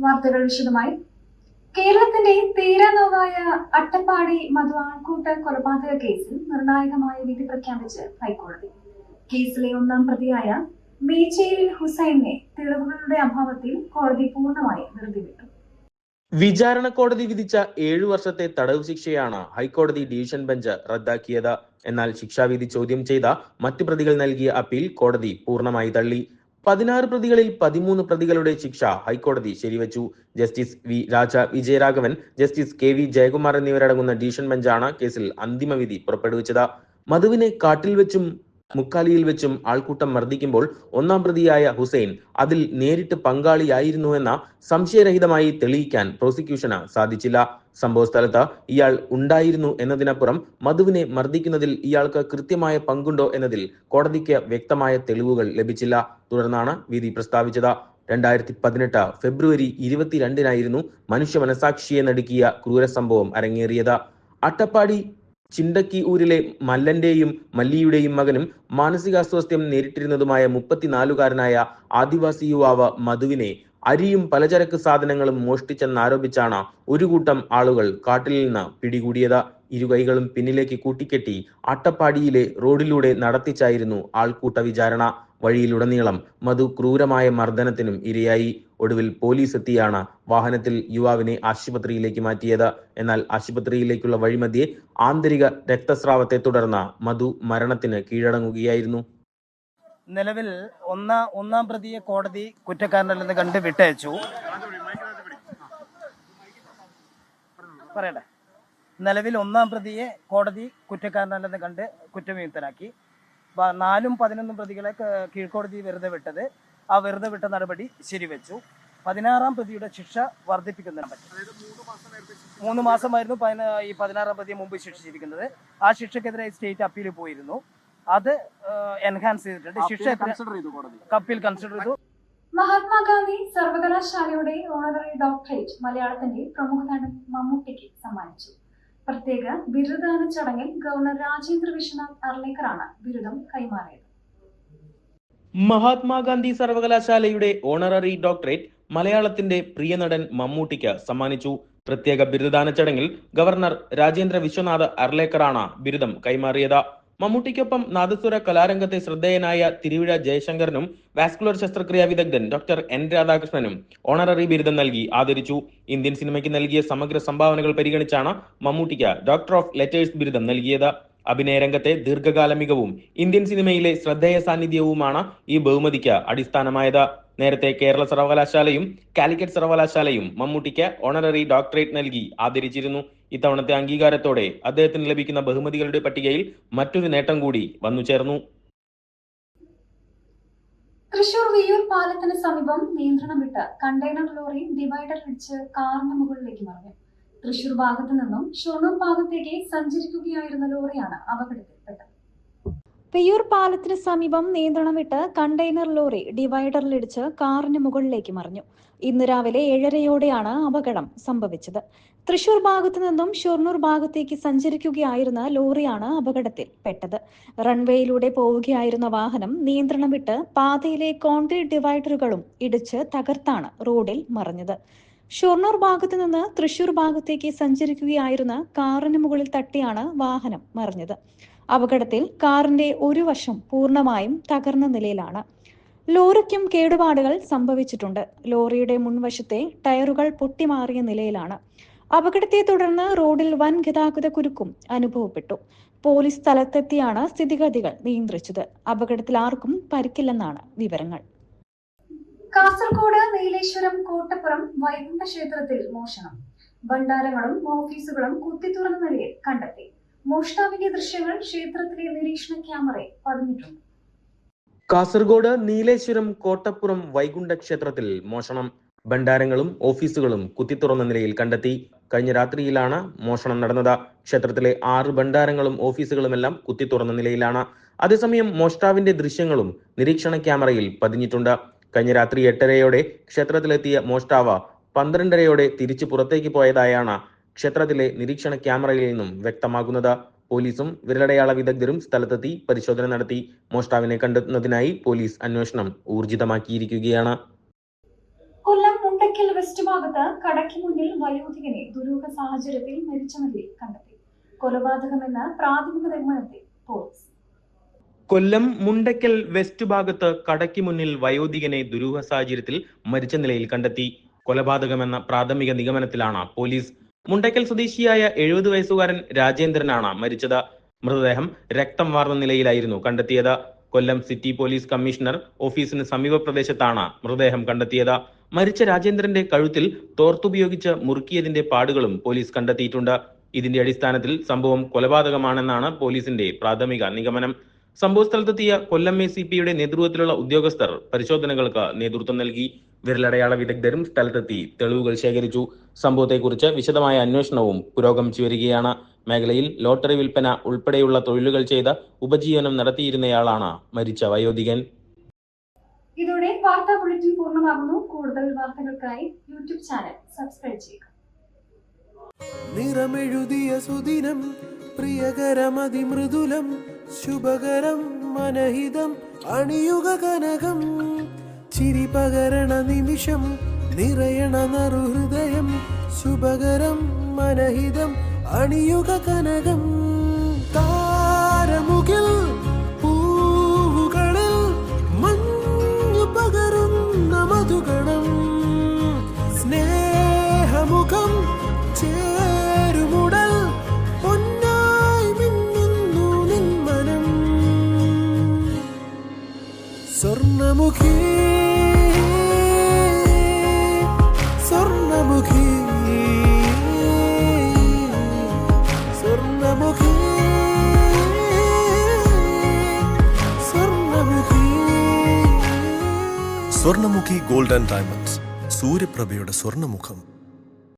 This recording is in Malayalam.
വാർത്തകൾ വിശദമായി. കേരളത്തിന്റെ തീരാനോവായ അട്ടപ്പാടി മധു ആൾക്കൂട്ട കൊലപാതക കേസിൽ നിർണായകമായ വിധി പ്രഖ്യാപിച്ച് ഹൈക്കോടതി. കേസിലെ ഒന്നാം പ്രതിയായ മീച്ചേരിൽ ഹുസൈനെ തെളിവുകളുടെ അഭാവത്തിൽ കോടതി പൂർണ്ണമായി വെറുതെ വിട്ടു. വിചാരണ കോടതി വിധിച്ച 7 വർഷത്തെ തടവ് ശിക്ഷയാണ് ഹൈക്കോടതി ഡിവിഷൻ ബെഞ്ച് റദ്ദാക്കിയത്. എന്നാൽ ശിക്ഷാവിധി ചോദ്യം ചെയ്ത മറ്റു പ്രതികൾ നൽകിയ അപ്പീൽ കോടതി പൂർണ്ണമായി തള്ളി. 16 പ്രതികളിൽ 13 പ്രതികളുടെ ശിക്ഷ ഹൈക്കോടതി ശരിവച്ചു. Justice V Raja Vijayaraghavan, justice K V Jayakumar എന്നിവരടങ്ങുന്ന ഡിവിഷൻ ബെഞ്ചാണ് കേസിൽ അന്തിമ വിധി പുറപ്പെടുവിച്ചത്. മധുവിനെ കാട്ടിൽ വെച്ചും മുക്കാലിയിൽ വെച്ചും ആൾക്കൂട്ടം മർദ്ദിക്കുമ്പോൾ ഒന്നാം പ്രതിയായ ഹുസൈൻ അതിൽ നേരിട്ട് പങ്കാളിയായിരുന്നുവെന്ന സംശയരഹിതമായി തെളിയിക്കാൻ പ്രോസിക്യൂഷന് സാധിച്ചില്ല. സംഭവസ്ഥലത്ത് ഇയാൾ ഉണ്ടായിരുന്നു എന്നതിനപ്പുറം മധുവിനെ മർദ്ദിക്കുന്നതിൽ ഇയാൾക്ക് കൃത്യമായ പങ്കുണ്ടോ എന്നതിൽ കോടതിക്ക് വ്യക്തമായ തെളിവുകൾ ലഭിച്ചില്ല. തുടർന്നാണ് വിധി പ്രസ്താവിച്ചത്. 2018 ഫെബ്രുവരി 22-നായിരുന്നു മനുഷ്യ മനസാക്ഷിയെ നടുക്കിയ ക്രൂരസംഭവം അരങ്ങേറിയത്. അട്ടപ്പാടി ചിണ്ടക്കി ഊരിലെ മല്ലന്റെയും മല്ലിയുടെയും മകനും മാനസികാസ്വാസ്ഥ്യം നേരിട്ടിരുന്നതുമായ 34-കാരനായ ആദിവാസി യുവാവ് മധുവിനെ അരിയും പലചരക്ക് സാധനങ്ങളും മോഷ്ടിച്ചെന്നാരോപിച്ചാണ് ഒരു കൂട്ടം ആളുകൾ കാട്ടിൽ നിന്ന് പിടികൂടിയത്. ഇരുകൈകളും പിന്നിലേക്ക് കൂട്ടിക്കെട്ടി അട്ടപ്പാടിയിലെ റോഡിലൂടെ നടത്തിച്ചായിരുന്നു ആൾക്കൂട്ട വിചാരണ. വഴിയിലുടനീളം മധു ക്രൂരമായ മർദ്ദനത്തിനും ഇരയായി. ഒടുവിൽ പോലീസ് എത്തിയാണ് വാഹനത്തിൽ യുവാവിനെ ആശുപത്രിയിലേക്ക് മാറ്റിയത്. എന്നാൽ ആശുപത്രിയിലേക്കുള്ള വഴിമധ്യേ ആന്തരിക രക്തസ്രാവത്തെ തുടർന്ന് മധു മരണത്തിന് കീഴടങ്ങുകയായിരുന്നു. നിലവിൽ ഒന്നാം പ്രതിയെ കോടതി കുറ്റക്കാരനല്ലെന്ന് കണ്ട് വിട്ടയച്ചു. പറയട്ടെ. നിലവിൽ ഒന്നാം പ്രതിയെ കോടതി കുറ്റക്കാരനല്ലെന്ന് കണ്ട് കുറ്റവിമുക്തനാക്കി. 4ഉം 11 പ്രതികളെ കീഴ്ക്കോടതി വെറുതെ വിട്ടത്. ആ വെറുതെ വിട്ട നടപടി ശരിവെച്ചു. 16-ാം പ്രതിയുടെ ശിക്ഷ വർദ്ധിപ്പിക്കുന്നതിനെ പറ്റി 3 മാസമായിരുന്നു ഈ 16-ാം പ്രതിയെ മുമ്പ് ശിക്ഷിച്ചിരിക്കുന്നത്. ആ ശിക്ഷക്കെതിരെ സ്റ്റേറ്റ് അപ്പീൽ പോയിരുന്നു. അത് എൻഹാൻസ് ചെയ്തിട്ടുണ്ട്. ശിക്ഷ അപ്പീൽ കൺസിഡർ ചെയ്തു. മഹാത്മാഗാന്ധി സർവകലാശാലയുടെ ഓണററി ഡോക്ടറേറ്റ് മലയാളത്തിന്റെ പ്രമുഖ നടൻ മമ്മൂട്ടിക്ക് സമ്മാനിച്ചു. പ്രത്യേക ബിരുദദാന ചടങ്ങിൽ ഗവർണർ രാജേന്ദ്ര വിശ്വനാഥ് അർലേക്കറാണ് ബിരുദം കൈമാറിയത്. മഹാത്മാഗാന്ധി സർവകലാശാലയുടെ ഓണററി ഡോക്ടറേറ്റ് മലയാളത്തിന്റെ പ്രിയ നടൻ മമ്മൂട്ടിക്ക് സമ്മാനിച്ചു. പ്രത്യേക ബിരുദദാന ചടങ്ങിൽ ഗവർണർ രാജേന്ദ്ര വിശ്വനാഥ് അർലേക്കറാണ് ബിരുദം കൈമാറിയത്. മമ്മൂട്ടിക്കൊപ്പം നാദസ്വര കലാരംഗത്തെ ശ്രദ്ധേയനായ തിരുവിഴ ജയശങ്കറിനും വാസ്കുലർ ശസ്ത്രക്രിയാ വിദഗ്ധൻ ഡോക്ടർ എൻ രാധാകൃഷ്ണനും ഓണററി ബിരുദം നൽകി ആദരിച്ചു. ഇന്ത്യൻ സിനിമയ്ക്ക് നൽകിയ സമഗ്ര സംഭാവനകൾ പരിഗണിച്ചാണ് മമ്മൂട്ടിക്ക് ഡോക്ടർ ഓഫ് ലെറ്റേഴ്സ് ബിരുദം നൽകിയത്. അഭിനയ രംഗത്തെ ദീർഘകാല മികവും ഇന്ത്യൻ സിനിമയിലെ ശ്രദ്ധേയ സാന്നിധ്യവുമാണ് ഈ ബഹുമതിക്ക് അടിസ്ഥാനമായത്. നേരത്തെ കേരള സർവകലാശാലയും കാലിക്കറ്റ് സർവകലാശാലയും മമ്മൂട്ടിക്ക് ഓണററി ഡോക്ടറേറ്റ് നൽകി ആദരിച്ചിരുന്നു. ഇത്തവണത്തെ അംഗീകാരത്തോടെ അദ്ദേഹത്തിന് ലഭിക്കുന്ന ബഹുമതികളുടെ പട്ടികയിൽ മറ്റൊരു നേട്ടം കൂടി വന്നു ചേർന്നു. തൃശൂർ വിയ്യൂർ പാലത്തിന് സമീപം നിയന്ത്രണം വിട്ട കണ്ടെയ്നർ ലോറി ഡിവൈഡർ ഇടിച്ച് കാറിന് മുകളിലേക്ക് മറിഞ്ഞു. തൃശൂർ ഭാഗത്തു നിന്നും ഷൊർണൂർ ഭാഗത്തേക്ക് സഞ്ചരിക്കുകയായിരുന്ന ലോറിയാണ് അപകടത്തിൽപ്പെട്ടത്. വിയ്യൂർ പാലത്തിന് സമീപം നിയന്ത്രണം വിട്ട് കണ്ടെയ്നർ ലോറി ഡിവൈഡറിലിടിച്ച് കാറിന് മുകളിലേക്ക് മറിഞ്ഞു. ഇന്ന് രാവിലെ 7:30-യോടെയാണ് അപകടം സംഭവിച്ചത്. തൃശൂർ ഭാഗത്തു നിന്നും ഷൊർണൂർ ഭാഗത്തേക്ക് സഞ്ചരിക്കുകയായിരുന്ന ലോറിയാണ് അപകടത്തിൽ പെട്ടത്. റൺവേയിലൂടെ പോവുകയായിരുന്ന വാഹനം നിയന്ത്രണം വിട്ട് പാതയിലെ കോൺക്രീറ്റ് ഡിവൈഡറുകളും ഇടിച്ച് തകർത്താണ് റോഡിൽ മറിഞ്ഞത്. ഷൊർണൂർ ഭാഗത്തു നിന്ന് തൃശൂർ ഭാഗത്തേക്ക് സഞ്ചരിക്കുകയായിരുന്ന കാറിന് മുകളിൽ തട്ടിയാണ് വാഹനം മറിഞ്ഞത്. അപകടത്തിൽ കാറിന്റെ ഒരു വശം പൂർണ്ണമായും തകർന്ന നിലയിലാണ്. ലോറിക്കും കേടുപാടുകൾ സംഭവിച്ചിട്ടുണ്ട്. ലോറിയുടെ മുൻവശത്തെ ടയറുകൾ പൊട്ടിമാറിയ നിലയിലാണ്. അപകടത്തെ തുടർന്ന് റോഡിൽ വൻ ഗതാഗത കുരുക്കും അനുഭവപ്പെട്ടു. പോലീസ് സ്ഥലത്തെത്തിയാണ് സ്ഥിതിഗതികൾ നിയന്ത്രിച്ചത്. അപകടത്തിൽ ആർക്കും പരിക്കില്ലെന്നാണ് വിവരങ്ങൾ. കാസർഗോഡ് നീലേശ്വരം കോട്ടപ്പുറം വൈകുണ്ഠ ക്ഷേത്രത്തിൽ മോഷണം. ഭണ്ഡാരങ്ങളും ഓഫീസുകളും കുത്തിത്തുറന്ന നിലയിൽ കണ്ടെത്തി. മോഷ്ടാവിന്റെ ദൃശ്യങ്ങൾ ക്ഷേത്രത്തിലെ നിരീക്ഷണ ക്യാമറയിൽ പതിഞ്ഞിട്ടുണ്ട്. കാസർഗോഡ് നീലേശ്വരം കോട്ടപ്പുറം വൈകുണ്ഠ ക്ഷേത്രത്തിൽ മോഷണം. ഭണ്ഡാരങ്ങളും ഓഫീസുകളും കുത്തിത്തുറന്ന നിലയിൽ കണ്ടെത്തി. കഴിഞ്ഞ രാത്രിയിലാണ് മോഷണം നടന്നത്. ക്ഷേത്രത്തിലെ 6 ഭണ്ഡാരങ്ങളും ഓഫീസുകളുമെല്ലാം കുത്തിത്തുറന്ന നിലയിലാണ്. അതേസമയം മോഷ്ടാവിന്റെ ദൃശ്യങ്ങളും നിരീക്ഷണ ക്യാമറയിൽ പതിഞ്ഞിട്ടുണ്ട്. കഴിഞ്ഞ രാത്രി 8:30-യോടെ ക്ഷേത്രത്തിലെത്തിയ മോഷ്ടാവ് 12:30-യോടെ തിരിച്ചു പുറത്തേക്ക് പോയതായാണ് ക്ഷേത്രത്തിലെ നിരീക്ഷണ ക്യാമറയിൽ നിന്നും വ്യക്തമാകുന്നത്. പോലീസും വിരലടയാള വിദഗ്ധരും സ്ഥലത്തെത്തി പരിശോധന നടത്തി. മോഷ്ടാവിനെ കണ്ടെത്തുന്നതിനായി പോലീസ് അന്വേഷണം ഊർജിതമാക്കിയിരിക്കുകയാണ്. കൊല്ലം മുണ്ടയ്ക്കൽ മുണ്ടയ്ക്കൽ വെസ്റ്റ് ഭാഗത്ത് കടയ്ക്ക് മുന്നിൽ വയോധികനെ ദുരൂഹ സാഹചര്യത്തിൽ മരിച്ച നിലയിൽ കണ്ടെത്തി. കൊലപാതകമെന്ന് പ്രാഥമിക നിഗമനത്തിൽ പോലീസ്. കൊല്ലം മുണ്ടയ്ക്കൽ വെസ്റ്റ് ഭാഗത്ത് കടയ്ക്ക് മുന്നിൽ വയോധികനെ ദുരൂഹ സാഹചര്യത്തിൽ മരിച്ച നിലയിൽ കണ്ടെത്തി. കൊലപാതകമെന്ന പ്രാഥമിക നിഗമനത്തിലാണ് പോലീസ്. മുണ്ടയ്ക്കൽ സ്വദേശിയായ 70 വയസ്സുകാരൻ രാജേന്ദ്രനാണ് മരിച്ചത്. മൃതദേഹം രക്തം വാർന്ന നിലയിലായിരുന്നു കണ്ടെത്തിയത്. കൊല്ലം സിറ്റി പോലീസ് കമ്മീഷണർ ഓഫീസിന് സമീപ പ്രദേശത്താണ് മൃതദേഹം കണ്ടെത്തിയത്. മരിച്ച രാജേന്ദ്രന്റെ കഴുത്തിൽ തോർത്തുപയോഗിച്ച് മുറുക്കിയതിന്റെ പാടുകളും പോലീസ് കണ്ടെത്തിയിട്ടുണ്ട്. ഇതിന്റെ അടിസ്ഥാനത്തിൽ സംഭവം കൊലപാതകമാണെന്നാണ് പോലീസിന്റെ പ്രാഥമിക നിഗമനം. സംഭവസ്ഥലത്തെത്തിയ കൊല്ലം ACPയുടെ നേതൃത്വത്തിലുള്ള ഉദ്യോഗസ്ഥർ പരിശോധനകൾക്ക് നേതൃത്വം നൽകി. വിരലടയാള വിദഗ്ധരും സ്ഥലത്തെത്തി തെളിവുകൾ ശേഖരിച്ചു. സംഭവത്തെക്കുറിച്ച് വിശദമായ അന്വേഷണവും പുരോഗമിച്ചു വരികയാണ്. മേഖലയിൽ ലോട്ടറി വിൽപ്പന ഉൾപ്പെടെയുള്ള തൊഴിലുകൾ ചെയ്ത് ഉപജീവനം നടത്തിയിരുന്നയാളാണ് മരിച്ച വയോധികൻ. ഇതോടെ വാർത്താ ബുള്ളറ്റിൻ പൂർണ്ണമാകുന്നു. കൂടുതൽ വാർത്തകൾക്കായി യൂട്യൂബ് ചാനൽ സബ്സ്ക്രൈബ് ചെയ്യുക. നിറമെഴുതിയ സുദിനം പ്രിയകരമതിമൃദുലം ശുഭകരം മനഹിതം അണിയുക കനകം ചിരി പകരണ നിമിഷം നിറയണ നറുഹൃദയം ശുഭകരം മനഹിതം അണിയുക കനകം താരമുകിൽ പൂവുകളിൽ മഞ്ഞു പകരുന്ന മധുഗണം സ്നേഹമുഖം ചേരുമുടൽ പൊന്നായി മിന്നുന്നു നിന്മനം സ്വർണമുഖി സ്വർണമുഖി സ്വർണമുഖി സ്വർണമുഖി സ്വർണമുഖി ഗോൾഡ് ആൻഡ് ഡയമണ്ട്സ്, സൂര്യപ്രഭയുടെ സ്വർണ്ണമുഖം.